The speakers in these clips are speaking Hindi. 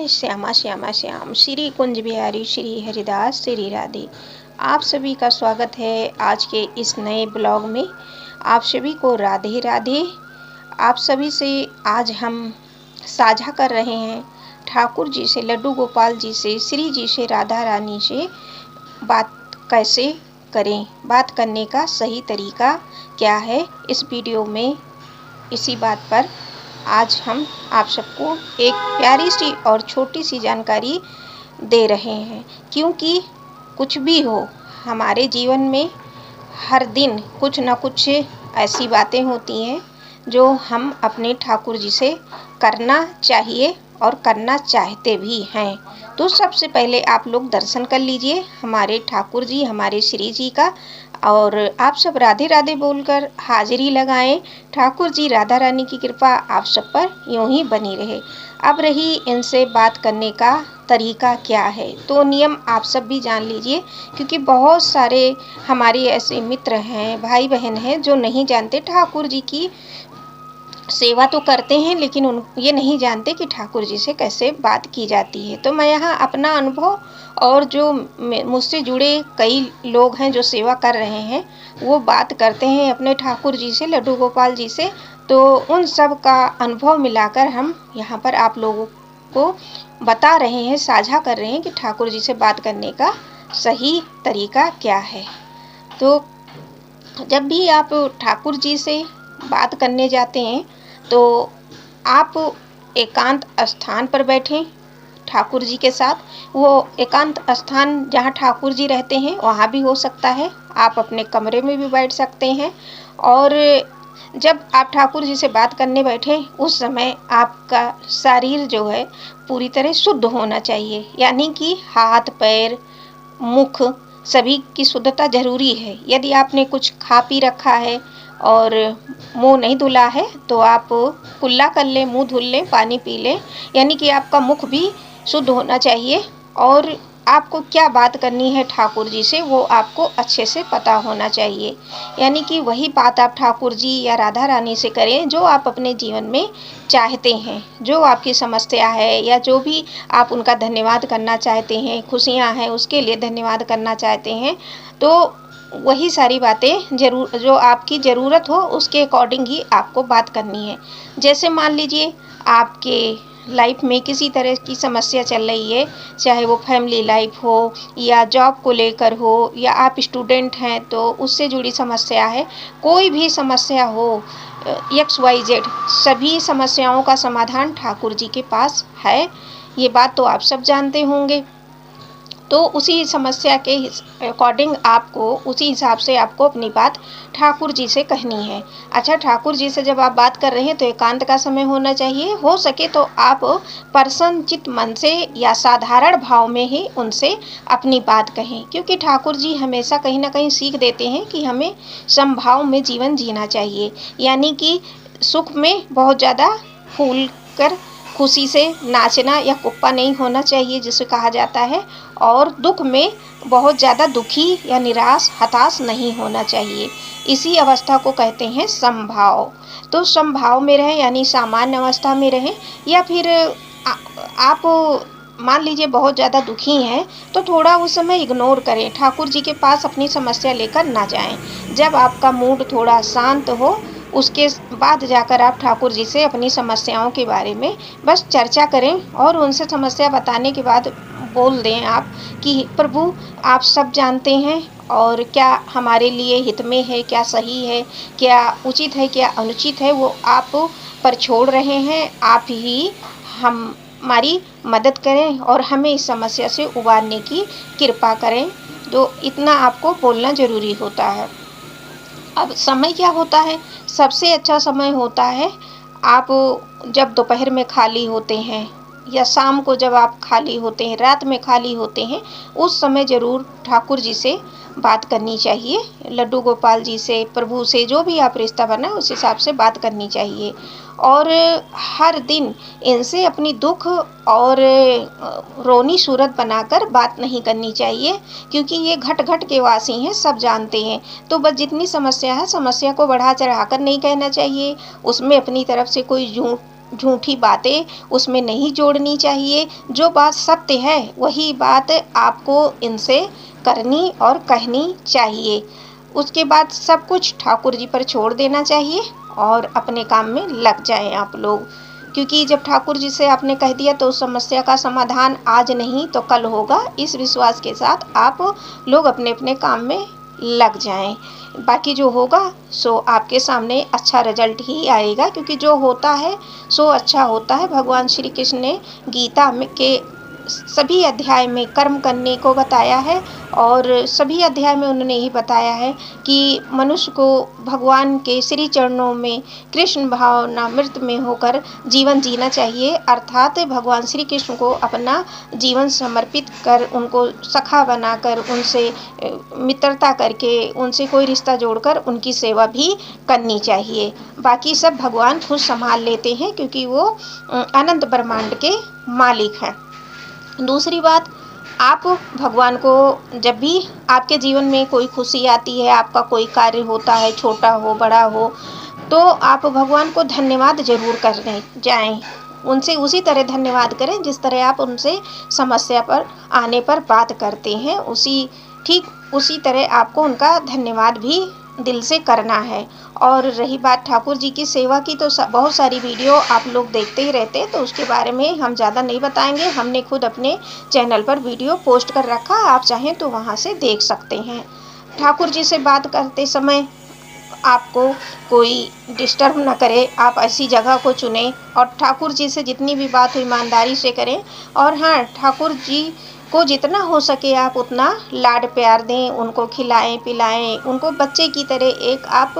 जय श्यामा श्यामा श्याम, श्री कुंज बिहारी, श्री हरिदास, श्री राधे। आप सभी का स्वागत है आज के इस नए ब्लॉग में। आप सभी को राधे राधे। आप सभी से आज हम साझा कर रहे हैं ठाकुर जी से, लड्डू गोपाल जी से, श्री जी से, राधा रानी से बात कैसे करें, बात करने का सही तरीका क्या है। इस वीडियो में इसी बात पर आज हम आप सबको एक प्यारी सी और छोटी सी जानकारी दे रहे हैं, क्योंकि कुछ भी हो हमारे जीवन में हर दिन कुछ न कुछ ऐसी बातें होती हैं जो हम अपने ठाकुर जी से करना चाहिए और करना चाहते भी हैं। तो सबसे पहले आप लोग दर्शन कर लीजिए हमारे ठाकुर जी, हमारे श्री जी का, और आप सब राधे राधे बोलकर हाजिरी लगाएं। ठाकुर जी राधा रानी की कृपा आप सब पर यूं ही बनी रहे। अब रही इनसे बात करने का तरीका क्या है, तो नियम आप सब भी जान लीजिए, क्योंकि बहुत सारे हमारे ऐसे मित्र हैं, भाई बहन हैं जो नहीं जानते ठाकुर जी की सेवा तो करते हैं, लेकिन ये नहीं जानते कि ठाकुर जी से कैसे बात की जाती है। तो मैं यहाँ अपना अनुभव और जो मुझसे जुड़े कई लोग हैं जो सेवा कर रहे हैं वो बात करते हैं अपने ठाकुर जी से, लड्डू गोपाल जी से, तो उन सब का अनुभव मिलाकर हम यहाँ पर आप लोगों को बता रहे हैं, साझा कर रहे हैं कि ठाकुर जी से बात करने का सही तरीका क्या है। तो जब भी आप ठाकुर जी से बात करने जाते हैं तो आप एकांत स्थान पर बैठें ठाकुर जी के साथ। वो एकांत स्थान जहाँ ठाकुर जी रहते हैं वहाँ भी हो सकता है, आप अपने कमरे में भी बैठ सकते हैं। और जब आप ठाकुर जी से बात करने बैठे उस समय आपका शरीर जो है पूरी तरह शुद्ध होना चाहिए, यानी कि हाथ पैर मुख सभी की शुद्धता जरूरी है। यदि आपने कुछ खा पी रखा है और मुंह नहीं धुला है तो आप कुल्ला कर लें, मुंह धुल लें, पानी पी लें, यानी कि आपका मुख भी शुद्ध होना चाहिए। और आपको क्या बात करनी है ठाकुर जी से वो आपको अच्छे से पता होना चाहिए, यानी कि वही बात आप ठाकुर जी या राधा रानी से करें जो आप अपने जीवन में चाहते हैं, जो आपकी समस्या है या जो भी आप उनका धन्यवाद करना चाहते हैं, खुशियाँ हैं उसके लिए धन्यवाद करना चाहते हैं। तो वही सारी बातें जो आपकी ज़रूरत हो उसके अकॉर्डिंग ही आपको बात करनी है। जैसे मान लीजिए आपके लाइफ में किसी तरह की समस्या चल रही है, चाहे वो फैमिली लाइफ हो या जॉब को लेकर हो या आप स्टूडेंट हैं तो उससे जुड़ी समस्या है, कोई भी समस्या हो, XYZ सभी समस्याओं का समाधान ठाकुर जी के पास है। ये बात तो आप सब जानते होंगे। तो उसी समस्या के अकॉर्डिंग आपको उसी हिसाब से आपको अपनी बात ठाकुर जी से कहनी है। अच्छा, ठाकुर जी से जब आप बात कर रहे हैं तो एकांत का समय होना चाहिए। हो सके तो आप प्रसन्नचित्त मन से या साधारण भाव में ही उनसे अपनी बात कहें, क्योंकि ठाकुर जी हमेशा कहीं ना कहीं सीख देते हैं कि हमें समभाव में जीवन जीना चाहिए, यानी कि सुख में बहुत ज़्यादा फूल कर खुशी से नाचना या कुप्पा नहीं होना चाहिए जिसे कहा जाता है, और दुख में बहुत ज़्यादा दुखी या निराश हताश नहीं होना चाहिए। इसी अवस्था को कहते हैं समभाव। तो समभाव में रहें, यानी सामान्य अवस्था में रहें, या फिर आप मान लीजिए बहुत ज़्यादा दुखी हैं तो थोड़ा उस समय इग्नोर करें, ठाकुर जी के पास अपनी समस्या लेकर ना जाएं। जब आपका मूड थोड़ा शांत हो उसके बाद जाकर आप ठाकुर जी से अपनी समस्याओं के बारे में बस चर्चा करें, और उनसे समस्या बताने के बाद बोल दें आप कि प्रभु आप सब जानते हैं और क्या हमारे लिए हित में है, क्या सही है, क्या उचित है, क्या अनुचित है, वो आप पर छोड़ रहे हैं। आप ही हमारी मदद करें और हमें इस समस्या से उबारने की कृपा करें। तो इतना आपको बोलना ज़रूरी होता है। अब समय क्या होता है, सबसे अच्छा समय होता है आप जब दोपहर में खाली होते हैं या शाम को जब आप खाली होते हैं, रात में खाली होते हैं, उस समय ज़रूर ठाकुर जी से बात करनी चाहिए, लड्डू गोपाल जी से, प्रभु से, जो भी आप रिश्ता बनाए उस हिसाब से बात करनी चाहिए। और हर दिन इनसे अपनी दुख और रोनी सूरत बनाकर बात नहीं करनी चाहिए, क्योंकि ये घट घट के वासी हैं, सब जानते हैं। तो बस जितनी समस्या है समस्या को बढ़ा चढ़ा कर नहीं कहना चाहिए, उसमें अपनी तरफ से कोई झूठ झूठी बातें उसमें नहीं जोड़नी चाहिए। जो बात सत्य है वही बात आपको इनसे करनी और कहनी चाहिए। उसके बाद सब कुछ ठाकुर जी पर छोड़ देना चाहिए और अपने काम में लग जाएं आप लोग, क्योंकि जब ठाकुर जी से आपने कह दिया तो उस समस्या का समाधान आज नहीं तो कल होगा। इस विश्वास के साथ आप लोग अपने अपने काम में लग जाएं। बाकी जो होगा सो आपके सामने अच्छा रिजल्ट ही आएगा, क्योंकि जो होता है सो अच्छा होता है। भगवान श्री कृष्ण ने गीता में के सभी अध्याय में कर्म करने को बताया है और सभी अध्याय में उन्होंने यही बताया है कि मनुष्य को भगवान के श्री चरणों में कृष्ण भावनामृत में होकर जीवन जीना चाहिए, अर्थात भगवान श्री कृष्ण को अपना जीवन समर्पित कर, उनको सखा बनाकर, उनसे मित्रता करके, उनसे कोई रिश्ता जोड़कर उनकी सेवा भी करनी चाहिए। बाकी सब भगवान खुद संभाल लेते हैं, क्योंकि वो अनंत ब्रह्मांड के मालिक हैं। दूसरी बात, आप भगवान को जब भी आपके जीवन में कोई खुशी आती है, आपका कोई कार्य होता है, छोटा हो बड़ा हो, तो आप भगवान को धन्यवाद जरूर करने जाएं। उनसे उसी तरह धन्यवाद करें जिस तरह आप उनसे समस्या पर आने पर बात करते हैं, ठीक उसी तरह आपको उनका धन्यवाद भी दिल से करना है। और रही बात ठाकुर जी की सेवा की, तो बहुत सारी वीडियो आप लोग देखते ही रहते हैं, तो उसके बारे में हम ज़्यादा नहीं बताएंगे। हमने खुद अपने चैनल पर वीडियो पोस्ट कर रखा, आप चाहें तो वहाँ से देख सकते हैं। ठाकुर जी से बात करते समय आपको कोई डिस्टर्ब ना करे, आप ऐसी जगह को चुनें और ठाकुर जी से जितनी भी बात हो ईमानदारी से करें। और हाँ, ठाकुर जी को जितना हो सके आप उतना लाड प्यार दें, उनको खिलाएं पिलाएं, उनको बच्चे की तरह एक आप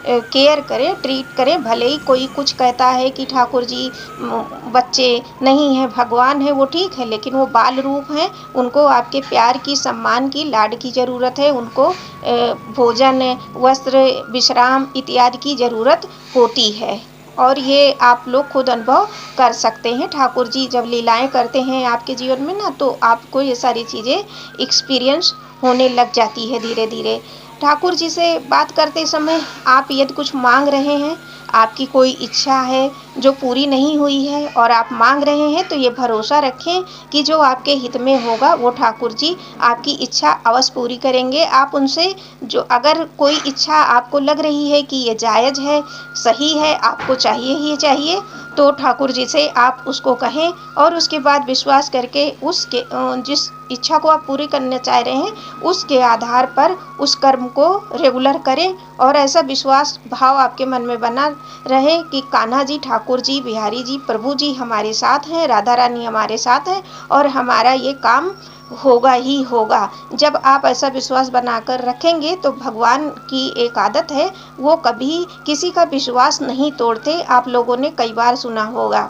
केयर करें, ट्रीट करें। भले ही कोई कुछ कहता है कि ठाकुर जी बच्चे नहीं हैं, भगवान है, वो ठीक है, लेकिन वो बाल रूप हैं, उनको आपके प्यार की, सम्मान की, लाड की ज़रूरत है। उनको भोजन, वस्त्र, विश्राम इत्यादि की ज़रूरत होती है और ये आप लोग खुद अनुभव कर सकते हैं। ठाकुर जी जब लीलाएं करते हैं आपके जीवन में ना, तो आपको ये सारी चीज़ें एक्सपीरियंस होने लग जाती है धीरे धीरे। ठाकुर जी से बात करते समय आप यदि कुछ मांग रहे हैं, आपकी कोई इच्छा है जो पूरी नहीं हुई है और आप मांग रहे हैं, तो ये भरोसा रखें कि जो आपके हित में होगा वो ठाकुर जी आपकी इच्छा अवश्य पूरी करेंगे। आप उनसे जो अगर कोई इच्छा आपको लग रही है कि ये जायज़ है, सही है, आपको चाहिए ही चाहिए, तो ठाकुर जी से आप उसको कहें और उसके बाद विश्वास करके उसके जिस इच्छा को आप पूरी करना चाह रहे हैं उसके आधार पर उस कर्म को रेगुलर करें। और ऐसा विश्वास भाव आपके मन में बना रहे कि कान्हा जी, ठाकुर जी, बिहारी जी, प्रभु जी हमारे साथ हैं, राधा रानी हमारे साथ हैं और हमारा ये काम होगा ही होगा। जब आप ऐसा विश्वास बनाकर रखेंगे तो भगवान की एक आदत है, वो कभी किसी का विश्वास नहीं तोड़ते, आप लोगों ने कई बार सुना होगा।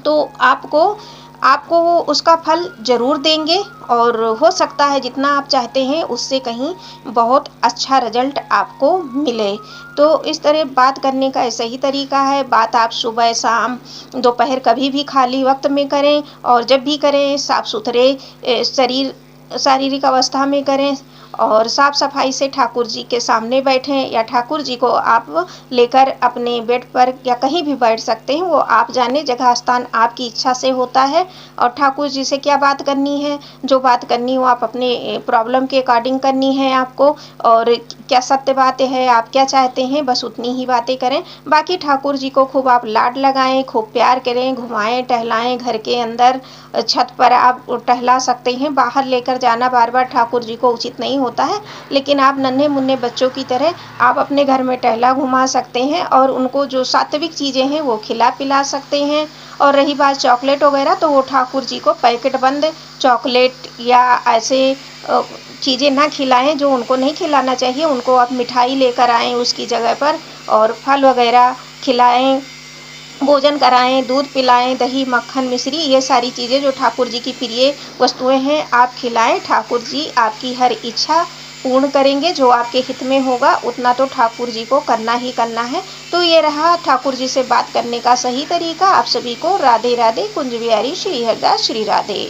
तो आपको वो उसका फल ज़रूर देंगे और हो सकता है जितना आप चाहते हैं उससे कहीं बहुत अच्छा रिजल्ट आपको मिले। तो इस तरह बात करने का ऐसा ही तरीका है। बात आप सुबह, शाम, दोपहर कभी भी खाली वक्त में करें और जब भी करें साफ सुथरे शारीरिक अवस्था में करें और साफ सफाई से ठाकुर जी के सामने बैठें, या ठाकुर जी को आप लेकर अपने बेड पर या कहीं भी बैठ सकते हैं, वो आप जाने, जगह स्थान आपकी इच्छा से होता है। और ठाकुर जी से क्या बात करनी है, जो बात करनी हो आप अपने प्रॉब्लम के अकॉर्डिंग करनी है आपको, और क्या सत्य बातें हैं, आप क्या चाहते हैं, बस उतनी ही बातें करें। बाकी ठाकुर जी को खूब आप लाड लगाएं, खूब प्यार करें, घुमाएं टहलाएं, घर के अंदर छत पर आप टहला सकते हैं। बाहर लेकर जाना बार बार ठाकुर जी को उचित नहीं होता है, लेकिन आप नन्हे मुन्ने बच्चों की तरह आप अपने घर में टहला घुमा सकते हैं और उनको जो सात्विक चीज़ें हैं वो खिला पिला सकते हैं। और रही बात चॉकलेट वगैरह, तो वो ठाकुर जी को पैकेट बंद चॉकलेट या ऐसे चीज़ें ना खिलाएं जो उनको नहीं खिलाना चाहिए। उनको आप मिठाई लेकर आएँ उसकी जगह पर और फल वगैरह खिलाएं, भोजन कराएं, दूध पिलाएं, दही मक्खन मिश्री, ये सारी चीज़ें जो ठाकुर जी की प्रिय वस्तुएं हैं आप खिलाएं। ठाकुर जी आपकी हर इच्छा पूर्ण करेंगे, जो आपके हित में होगा उतना तो ठाकुर जी को करना ही करना है। तो ये रहा ठाकुर जी से बात करने का सही तरीका। आप सभी को राधे राधे। कुंज बिहारी श्री हरिदास श्री राधे।